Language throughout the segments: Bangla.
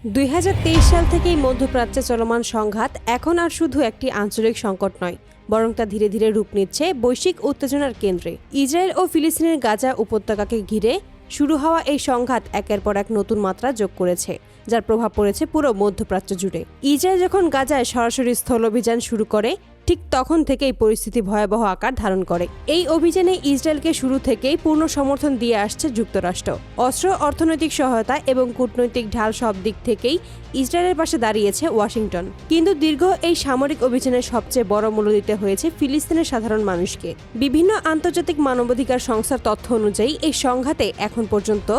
2023 সাল থেকেই মধ্যপ্রাচ্যে চলমান সংঘাত এখন আর শুধু একটি আঞ্চলিক সংকট নয়, বরং তা ধীরে ধীরে রূপ নিচ্ছে বৈশ্বিক উত্তেজনার কেন্দ্রে। ইসরায়েল ও ফিলিস্তিনের গাজা উপত্যকাকে ঘিরে শুরু হওয়া এই সংঘাত একের পর এক নতুন মাত্রা যোগ করেছে, যার প্রভাব পড়েছে পুরো মধ্যপ্রাচ্য জুড়ে। ইসরায়েল যখন গাজায় সরাসরি স্থলঅভিযান শুরু করে, ঠিক তখন থেকেই পরিস্থিতি ভয়াবহ আকার ধারণ করে। এই অভিযানে ইসরায়েলকে শুরু থেকেই পূর্ণ সমর্থন দিয়ে আসছে যুক্তরাষ্ট্র। অস্ত্র, অর্থনৈতিক সহায়তা এবং কূটনৈতিক ঢাল সব দিক থেকেই ইসরায়েলের পাশে দাঁড়িয়েছে ওয়াশিংটন। কিন্তু দীর্ঘ এই সামরিক অভিযানের সবচেয়ে বড় মূল্য দিতে হয়েছে ফিলিস্তিনের সাধারণ মানুষকে। বিভিন্ন আন্তর্জাতিক মানবাধিকার সংস্থার তথ্য অনুযায়ী এই সংঘাতে এখন পর্যন্ত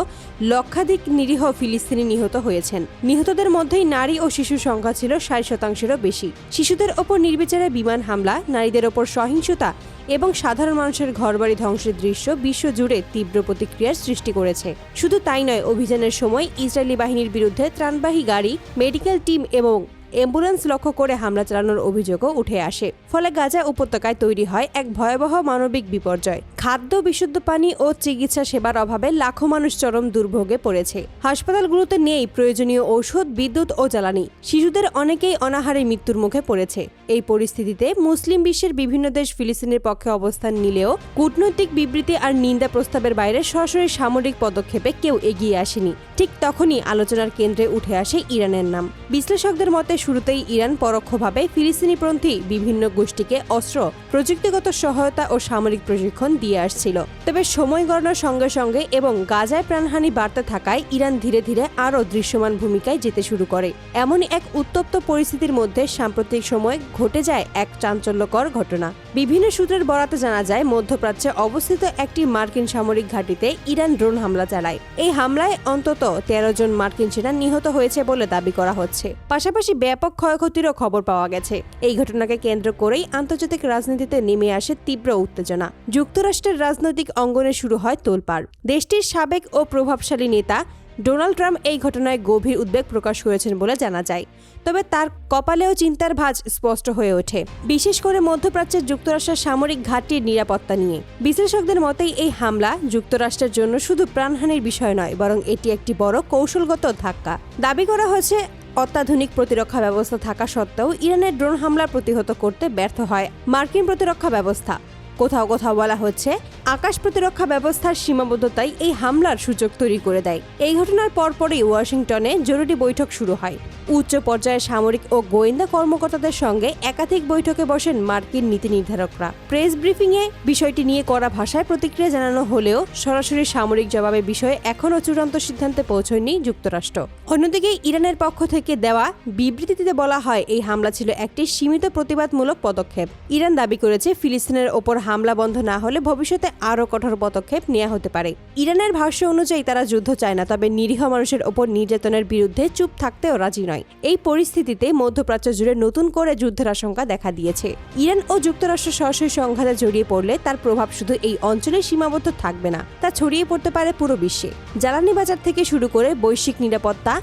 লক্ষাধিক নিরীহ ফিলিস্তিনি নিহত হয়েছেন। নিহতদের মধ্যেই নারী ও শিশুর সংখ্যা ছিল 60%-এরও বেশি। শিশুদের ওপর নির্বিচারে বিমান হামলা, নারীদের ওপর সহিংসতা এবং সাধারণ মানুষের ঘরবাড়ি ধ্বংসের দৃশ্য বিশ্বজুড়ে তীব্র প্রতিক্রিয়ার সৃষ্টি করেছে। শুধু তাই নয়, অভিযানের সময় ইসরায়েলি বাহিনীর বিরুদ্ধে ত্রাণবাহী গাড়ি, মেডিকেল টিম এবং অ্যাম্বুলেন্স লক্ষ্য করে হামলা চালানোর অভিযোগও উঠে আসে। ফলে গাজা উপত্যকায় তৈরি হয় এক ভয়াবহ মানবিক বিপর্যয়। খাদ্য, বিশুদ্ধ পানি ও চিকিৎসা সেবার অভাবে লাখো মানুষ চরম দুর্ভোগে পড়েছে। হাসপাতালগুলোতে নেই প্রয়োজনীয় ঔষধ, বিদ্যুৎ ও জ্বালানি। শিশুদের অনেকেই অনাহারে মৃত্যুর মুখে পড়েছে। এই পরিস্থিতিতে মুসলিম বিশ্বের বিভিন্ন দেশ ফিলিস্তিনের পক্ষে অবস্থান নিলেও কূটনৈতিক বিবৃতি আর নিন্দা প্রস্তাবের বাইরে সরাসরি সামরিক পদক্ষেপে কেউ এগিয়ে আসেনি। ঠিক তখনই আলোচনার কেন্দ্রে উঠে আসে ইরানের নাম। বিশ্লেষকদের মতে শুরুতেই ইরান পরোক্ষভাবে ফিলিস্তিনিপন্থী বিভিন্ন গোষ্ঠীকে অস্ত্র, প্রযুক্তিগত সহায়তা ও সামরিক প্রশিক্ষণ দিয়ে আসছিল। তবে সময় গণনার সঙ্গে সঙ্গে এবং গাজায় প্রাণহানি বাড়তে থাকায় ইরান ধীরে ধীরে আরও দৃশ্যমান ভূমিকায় যেতে শুরু করে। এমনই এক উত্তপ্ত পরিস্থিতির মধ্যে সাম্প্রতিক সময়ে ঘটে যায় এক চাঞ্চল্যকর ঘটনা। বিভিন্ন সূত্রের বরাতে জানা যায়, মধ্যপ্রাচ্যে অবস্থিত একটি মার্কিন সামরিক ঘাঁটিতে ইরান ড্রোন হামলা চালায়। এই হামলায় অন্তত 13 জন মার্কিন সেনা নিহত হয়েছে বলে দাবি করা হচ্ছে। পাশাপাশি ব্যাপক ক্ষয়ক্ষতিরও খবর পাওয়া গেছে। এই ঘটনাকে কেন্দ্র করেই আন্তর্জাতিক রাজনীতিতে নেমে আসে তীব্র উত্তেজনা। যুক্তরাষ্ট্রের রাজনৈতিক অঙ্গনে শুরু হয় তোলপাড়। দেশটির সাবেক ও প্রভাবশালী নেতা ডোনাল্ড ট্রাম্প এই ঘটনায় গভীর উদ্বেগ প্রকাশ করেছেন বলে জানা যায়। তবে তার কপালেও চিন্তার ভাঁজ স্পষ্ট হয়ে ওঠে, বিশেষ করে মধ্যপ্রাচ্যের যুক্তরাষ্ট্রের সামরিক ঘাঁটির নিরাপত্তা নিয়ে। বিশ্লেষকদের মতেই এই হামলা যুক্তরাষ্ট্রের জন্য শুধু প্রাণহানির বিষয় নয়, বরং এটি একটি বড় কৌশলগত ধাক্কা। দাবি করা হয়েছে, অত্যাধুনিক প্রতিরক্ষা ব্যবস্থা থাকা সত্ত্বেও ইরানের ড্রোন হামলা প্রতিহত করতে ব্যর্থ হয় মার্কিন প্রতিরক্ষা ব্যবস্থা। কোথাও কোথাও বলা হচ্ছে, আকাশ প্রতিরক্ষা ব্যবস্থার সীমাবদ্ধতাই এই হামলার সুযোগ তৈরি করে দেয়। এই ঘটনার পরপরই ওয়াশিংটনে জরুরি বৈঠক শুরু হয়। উচ্চ পর্যায়ের সামরিক ও গোয়েন্দা কর্মকর্তাদের সঙ্গে একাধিক বৈঠকে বসেন মার্কিন নীতি নির্ধারকরা। প্রেস ব্রিফিংয়ে বিষয়টি নিয়ে কড়া ভাষায় প্রতিক্রিয়া জানানো হলেও সরাসরি সামরিক জবাবে বিষয়ে এখনও চূড়ান্ত সিদ্ধান্তে পৌঁছয়নি যুক্তরাষ্ট্র। অন্যদিকে ইরানের পক্ষ থেকে দেওয়া বিবৃতিতে বলা হয়, এই হামলা ছিল একটি সীমিত প্রতিবাদমূলক পদক্ষেপ। ইরান দাবি করেছে, ফিলিস্তিনের ওপর হামলা বন্ধ না হলে ভবিষ্যতে আরও কঠোর পদক্ষেপ নেওয়া হতে পারে। ইরানের ভাষ্য অনুযায়ী তারা যুদ্ধ চায় না, তবে নিরীহ মানুষের ওপর নির্যাতনের বিরুদ্ধে চুপ থাকতেও রাজি নয়। এই পরিস্থিতিতে মধ্যপ্রাচ্য জুড়ে নতুন করে যুদ্ধের আশঙ্কা দেখা দিয়েছে। ইরান ও যুক্তরাষ্ট্র সরাসরি সংঘাতে জড়িয়ে পড়লে তার প্রভাব শুধু এই অঞ্চলে সীমাবদ্ধ থাকবে না, তা ছড়িয়ে পড়তে পারে পুরো বিশ্বে। জ্বালানি বাজার থেকে শুরু করে বৈশ্বিক নিরাপত্তা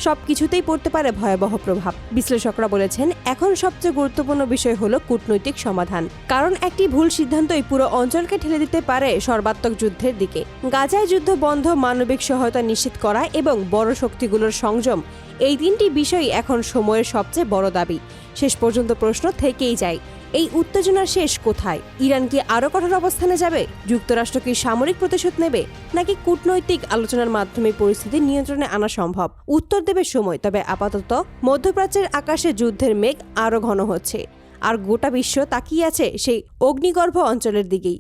সবকিছুতেই পড়তে পারে ভয়াবহ প্রভাব। বিশ্লেষকরা বলেছেন, এখন সবচেয়ে গুরুত্বপূর্ণ বিষয় হলো কূটনৈতিক সমাধান। কারণ একটি ভুল সিদ্ধান্তই পুরো অঞ্চলকে ঠেলে দিতে পারে সর্বাত্মক যুদ্ধের দিকে। গাজায় যুদ্ধ বন্ধ, মানবিক সহায়তা নিশ্চিত করা এবং বড় শক্তিগুলোর সংযম, এই তিনটি বিষয়ই এখন সময়ের সবচেয়ে বড় দাবি। শেষ পর্যন্ত প্রশ্ন থেকেই যায়, এই উত্তেজনার শেষ কোথায়? ইরান কি আরও কঠোর অবস্থানে যাবে? যুক্তরাষ্ট্র কি সামরিক প্রতিশোধ নেবে, নাকি কূটনৈতিক আলোচনার মাধ্যমে পরিস্থিতি নিয়ন্ত্রণে আনা সম্ভব? উত্তর দেবে সময়। তবে আপাতত মধ্যপ্রাচ্যের আকাশে যুদ্ধের মেঘ আরও ঘন হচ্ছে, আর গোটা বিশ্ব তাকিয়ে আছে সেই অগ্নিগর্ভ অঞ্চলের দিকেই।